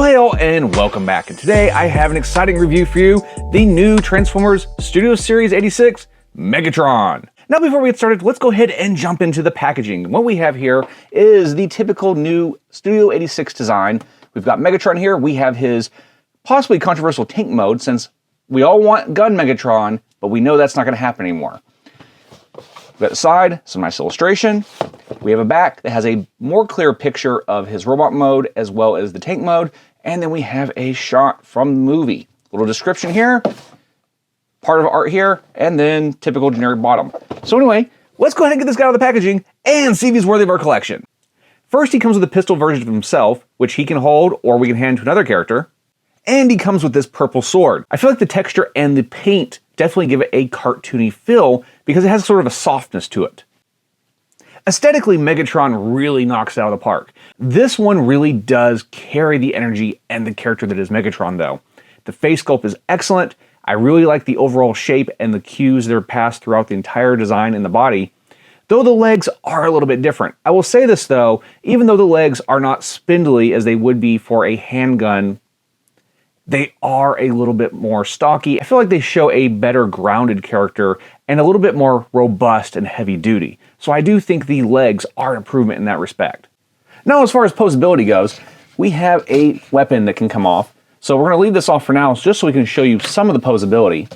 Well, hey all, and welcome back. And today I have an exciting review for you, the new Transformers Studio Series 86 Megatron. Now before we get started, let's go ahead and jump into the packaging. What we have here is the typical new Studio 86 design. We've got Megatron here. We have his possibly controversial tank mode, since we all want gun Megatron, but we know that's not going to happen anymore. We've got the side, some nice illustration. We have a back that has a more clear picture of his robot mode as well as the tank mode. And then we have a shot from the movie. Little description here, part of art here, and then typical generic bottom. So anyway, let's go ahead and get this guy out of the packaging and see if he's worthy of our collection. First, he comes with a pistol version of himself, which he can hold or we can hand to another character. And he comes with this purple sword. I feel like the texture and the paint definitely give it a cartoony feel because it has sort of a softness to it. Aesthetically, Megatron really knocks it out of the park. This one really does carry the energy and the character that is Megatron though. The face sculpt is excellent. I really like the overall shape and the cues that are passed throughout the entire design in the body, though the legs are a little bit different. I will say this though, even though the legs are not spindly as they would be for a handgun, they are a little bit more stocky. I feel like they show a better grounded character and a little bit more robust and heavy duty. So I do think the legs are an improvement in that respect. Now, as far as posability goes, we have a weapon that can come off. So we're going to leave this off for now just so we can show you some of the posability.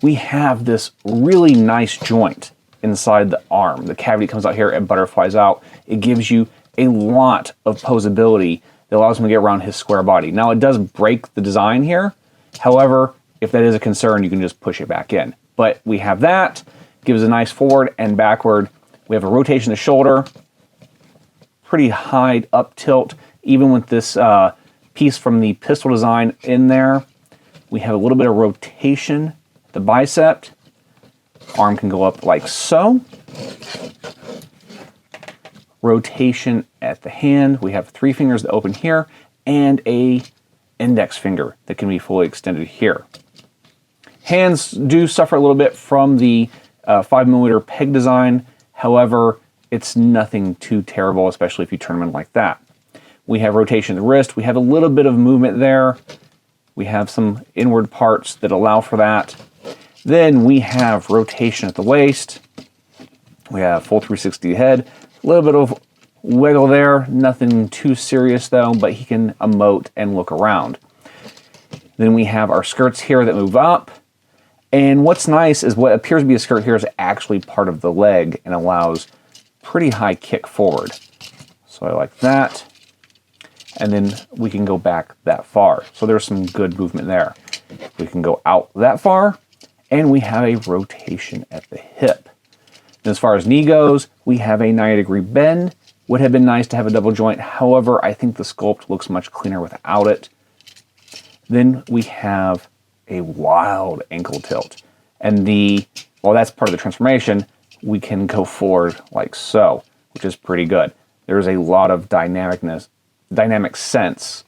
We have this really nice joint inside the arm. The cavity comes out here and butterflies out. It gives you a lot of posability that allows him to get around his square body. Now, it does break the design here. However, if that is a concern, you can just push it back in. But we have that, gives a nice forward and backward. We have a rotation of the shoulder, pretty high up tilt, even with this piece from the pistol design in there. We have a little bit of rotation at the bicep. Arm can go up like so. Rotation at the hand. We have 3 fingers that open here and a index finger that can be fully extended here. Hands do suffer a little bit from the 5mm peg design. However, it's nothing too terrible, especially if you turn them in like that. We have rotation of the wrist. We have a little bit of movement there. We have some inward parts that allow for that. Then we have rotation at the waist. We have full 360 head. A little bit of wiggle there. Nothing too serious though, but he can emote and look around. Then we have our skirts here that move up. And what's nice is what appears to be a skirt here is actually part of the leg and allows pretty high kick forward. So I like that. And then we can go back that far. So there's some good movement there. We can go out that far, and we have a rotation at the hip. And as far as knee goes, we have a 90-degree bend. Would have been nice to have a double joint. However, I think the sculpt looks much cleaner without it. Then we have a wild ankle tilt. And well, that's part of the transformation. We can go forward like so, which is pretty good. There's a lot of dynamic sense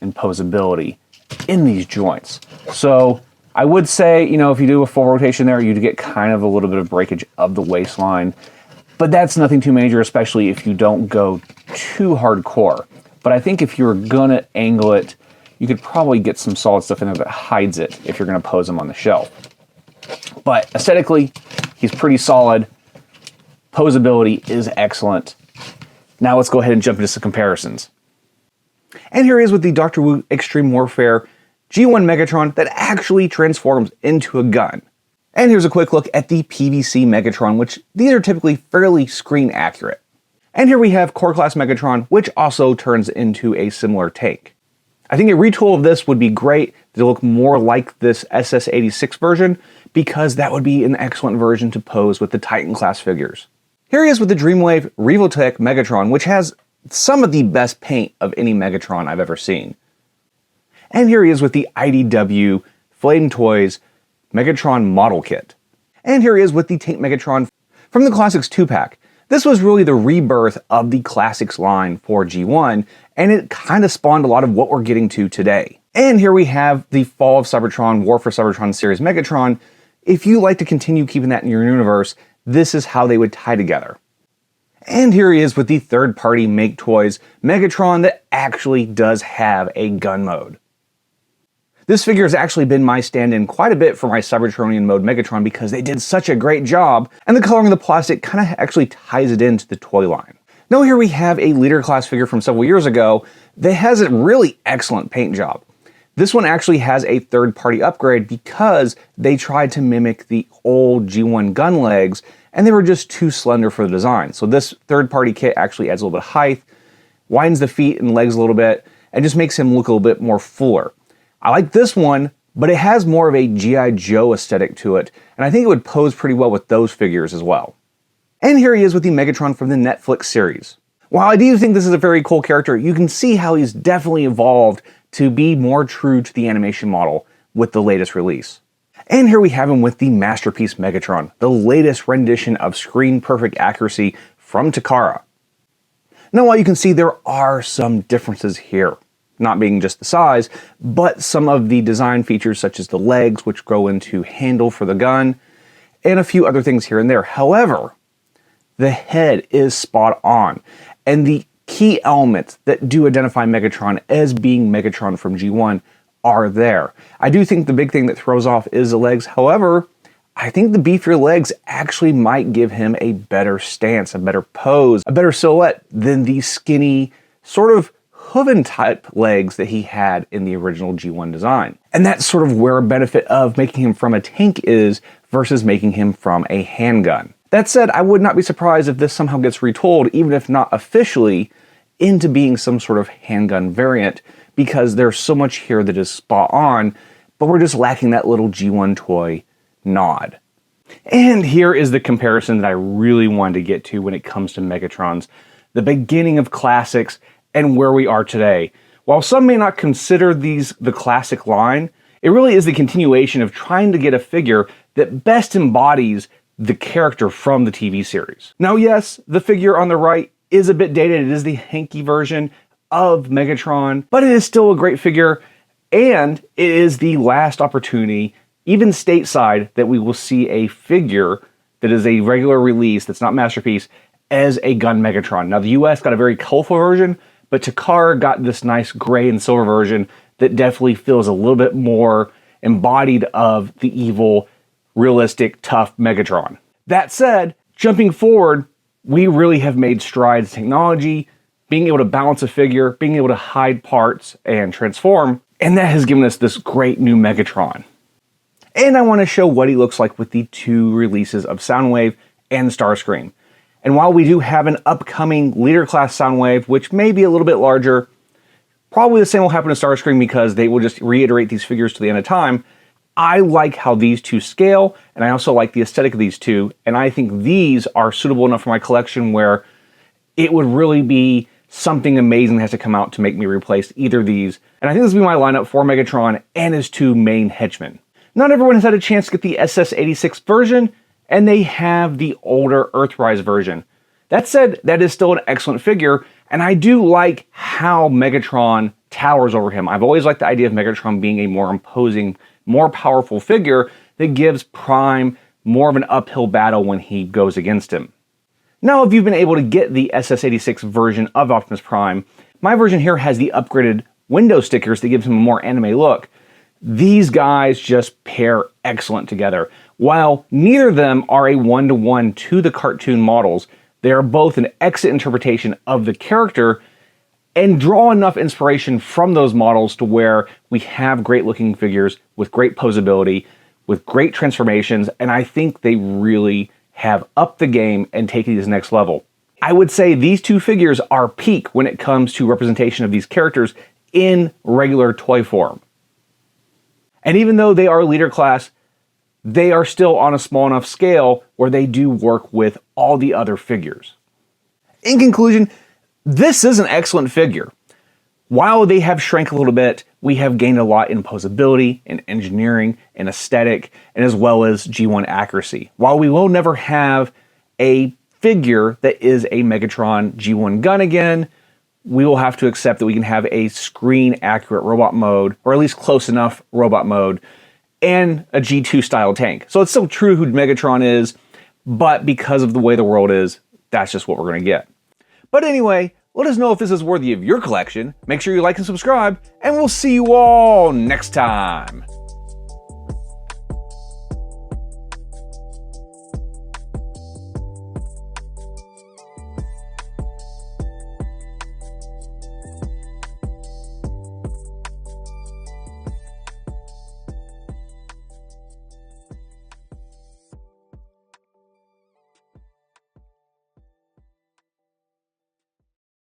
and posability in these joints. So I would say, if you do a full rotation there, you'd get kind of a little bit of breakage of the waistline, but that's nothing too major, especially if you don't go too hardcore. But I think if you're gonna angle it, you could probably get some solid stuff in there that hides it if you're gonna pose them on the shelf. But aesthetically, he's pretty solid. Posability is excellent. Now let's go ahead and jump into some comparisons. And here he is with the Dr. Wu Extreme Warfare G1 Megatron that actually transforms into a gun. And here's a quick look at the PVC Megatron, which these are typically fairly screen accurate. And here we have Core Class Megatron, which also turns into a similar tank. I think a retool of this would be great to look more like this SS86 version, because that would be an excellent version to pose with the Titan class figures. Here he is with the Dreamwave Revotech Megatron, which has some of the best paint of any Megatron I've ever seen. And here he is with the IDW Flame Toys Megatron Model Kit. And here he is with the Tank Megatron from the Classics 2-pack. This was really the rebirth of the Classics line for G1, and it kind of spawned a lot of what we're getting to today. And here we have the Fall of Cybertron, War for Cybertron series Megatron. If you like to continue keeping that in your universe, this is how they would tie together. And here he is with the third-party Make Toys Megatron that actually does have a gun mode. This figure has actually been my stand-in quite a bit for my Cybertronian mode Megatron because they did such a great job, and the coloring of the plastic kind of actually ties it into the toy line. Now here we have a leader class figure from several years ago that has a really excellent paint job. This one actually has a third-party upgrade because they tried to mimic the old G1 gun legs, and they were just too slender for the design. So this third-party kit actually adds a little bit of height, widens the feet and legs a little bit, and just makes him look a little bit more fuller. I like this one, but it has more of a G.I. Joe aesthetic to it, and I think it would pose pretty well with those figures as well. And here he is with the Megatron from the Netflix series. While I do think this is a very cool character, you can see how he's definitely evolved to be more true to the animation model with the latest release. And here we have him with the Masterpiece Megatron, the latest rendition of screen-perfect accuracy from Takara. Now while you can see there are some differences here, not being just the size, but some of the design features such as the legs, which grow into handle for the gun, and a few other things here and there. However, the head is spot on, and the key elements that do identify Megatron as being Megatron from G1 are there. I do think the big thing that throws off is the legs. However, I think the beefier legs actually might give him a better stance, a better pose, a better silhouette than the skinny, sort of Hooven type legs that he had in the original G1 design. And that's sort of where a benefit of making him from a tank is versus making him from a handgun. That said, I would not be surprised if this somehow gets retooled, even if not officially, into being some sort of handgun variant, because there's so much here that is spot on, but we're just lacking that little G1 toy nod. And here is the comparison that I really wanted to get to when it comes to Megatrons, the beginning of classics and where we are today. While some may not consider these the classic line, it really is the continuation of trying to get a figure that best embodies the character from the TV series. Now yes, the figure on the right is a bit dated. It is the hanky version of Megatron, but it is still a great figure, and it is the last opportunity, even stateside, that we will see a figure that is a regular release that's not Masterpiece as a gun Megatron. Now the US got a very colorful version, but Takara got this nice gray and silver version that definitely feels a little bit more embodied of the evil, realistic, tough Megatron. That said, jumping forward, we really have made strides in technology, being able to balance a figure, being able to hide parts and transform, and that has given us this great new Megatron. And I want to show what he looks like with the two releases of Soundwave and Starscream. And while we do have an upcoming leader class Soundwave, which may be a little bit larger, probably the same will happen to Starscream because they will just reiterate these figures to the end of time. I like how these two scale, and I also like the aesthetic of these two, and I think these are suitable enough for my collection where it would really be something amazing that has to come out to make me replace either of these. And I think this will be my lineup for Megatron and his two main henchmen. Not everyone has had a chance to get the SS86 version, and they have the older Earthrise version. That said, that is still an excellent figure, and I do like how Megatron towers over him. I've always liked the idea of Megatron being a more imposing, more powerful figure that gives Prime more of an uphill battle when he goes against him. Now, if you've been able to get the SS86 version of Optimus Prime, my version here has the upgraded window stickers that gives him a more anime look. These guys just pair excellent together. While neither of them are a one-to-one to the cartoon models, they are both an excellent interpretation of the character and draw enough inspiration from those models to where we have great looking figures with great posability, with great transformations, and I think they really have upped the game and taken it to the next level. I would say these two figures are peak when it comes to representation of these characters in regular toy form. And even though they are leader class, they are still on a small enough scale where they do work with all the other figures. In conclusion, this is an excellent figure. While they have shrank a little bit, we have gained a lot in posability, in engineering, in aesthetic, and as well as G1 accuracy. While we will never have a figure that is a Megatron G1 gun again, we will have to accept that we can have a screen-accurate robot mode, or at least close enough robot mode, and a G2 style tank. So it's still true who Megatron is, but because of the way the world is, That's just what we're going to get. But anyway, let us know if this is worthy of your collection. Make sure you like and subscribe, and we'll see you all next time.